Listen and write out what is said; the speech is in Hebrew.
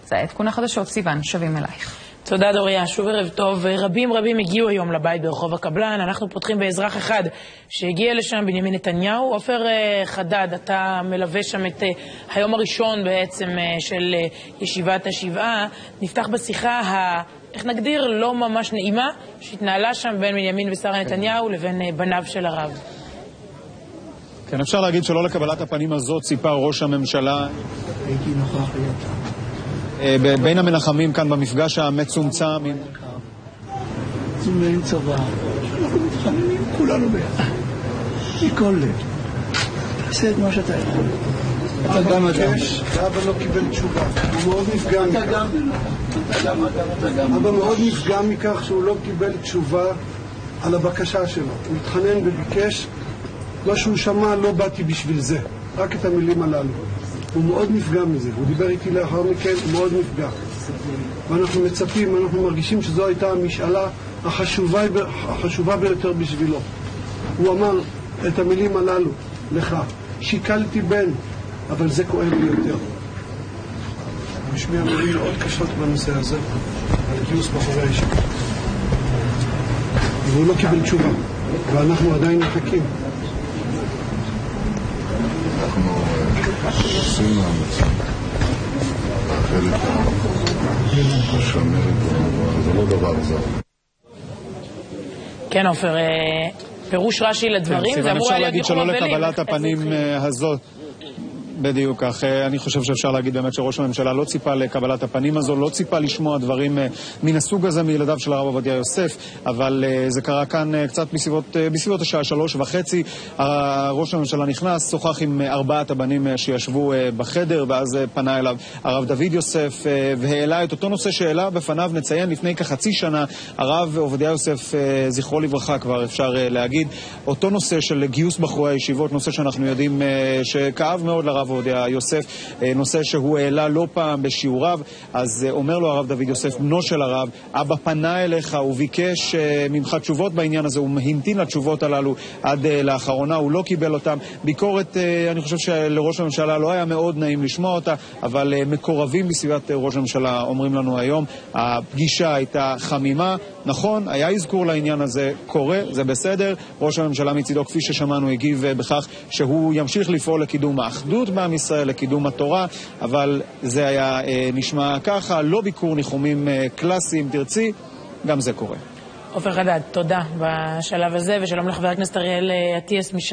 זה עדכון החדשות. סיוון, שבים אלייך. תודה דוריה, שוב ערב טוב. רבים הגיעו היום לבית ברחוב הקבלן. אנחנו פותחים באזרח אחד שהגיע לשם, בנימין נתניהו. עופר חדד, אתה מלווה שם את היום הראשון בעצם של ישיבת השבעה. נפתח בשיחה איך נגדיר, לא ממש נעימה, שהתנהלה שם בין בנימין ושרה נתניהו לבין בניו של הרב. כן, אפשר להגיד שלא לקבלת הפנים הזאת ציפה ראש הממשלה. הייתי נוכח לידה. בין המנחמים כאן במפגש המצומצם. זה מעין צבא. אנחנו מתחננים כולנו ביחד. מכל לב. תעשה את מה שאתה יכול. אתה גם אדם. אבא לא קיבל תשובה. הוא מאוד נפגע מכך. אתה גם. אבא מאוד נפגע מכך שהוא לא קיבל תשובה על הבקשה שלו. הוא התחנן וביקש. מה שהוא שמע, לא באתי בשביל זה. רק את המילים הללו. הוא מאוד נפגע מזה. הוא דיבר איתי לאחר מכן, הוא מאוד נפגע. ואנחנו מצפים, אנחנו מרגישים שזו הייתה המשאלה החשובה ביותר בשבילו. הוא אמר את המילים הללו לך. שיקלתי בן, אבל זה כואב לי יותר. משמיע מילים מאוד קשות בנושא הזה, על גיוס בחורי הישיבה. והוא לא קיבל תשובה, ואנחנו עדיין מחכים. אנחנו עושים מאמצים חלק השמרת, זה לא דבר זר. כן, עופר, פירוש רש"י לדברים, זה אמור אפשר היה להגיד גיחום שלא אבלים. לקבלת הפנים הזאת. בדיוק כך. אני חושב שאפשר להגיד באמת שראש הממשלה לא ציפה לקבלת הפנים הזו, לא ציפה לשמוע דברים מן הסוג הזה מילדיו של הרב עובדיה יוסף, אבל זה קרה כאן קצת בסביבות השעה 3:30. ראש הממשלה נכנס, שוחח עם 4 הבנים שישבו בחדר, ואז פנה אליו הרב דוד יוסף והעלה את אותו נושא שהעלה בפניו. נציין לפני כחצי שנה הרב עובדיה יוסף, זכרו לברכה כבר אפשר להגיד, אותו נושא של גיוס בחורי הישיבות, נושא שאנחנו יודעים שכאב מאוד לרב עובדיה יוסף, נושא שהוא העלה לא פעם בשיעוריו. אז אומר לו הרב דוד יוסף, בנו של הרב, אבא פנה אליך, הוא ביקש ממך תשובות בעניין הזה, הוא המתין לתשובות הללו עד לאחרונה, הוא לא קיבל אותם. ביקורת, אני חושב שלראש הממשלה לא היה מאוד נעים לשמוע אותה, אבל מקורבים בסביבת ראש הממשלה אומרים לנו היום, הפגישה הייתה חמימה, נכון, היה אזכור לעניין הזה, קורה, זה בסדר. ראש הממשלה מצידו, כפי ששמענו, הגיב בכך שהוא ימשיך לפעול לקידום האחדות בעם ישראל, לקידום התורה, אבל זה היה נשמע ככה, לא ביקור ניחומים קלאסיים, תרצי, גם זה קורה. עופר חדד, תודה בשלב הזה, ושלום לחבר הכנסת אריאל אטיאס מש"ס.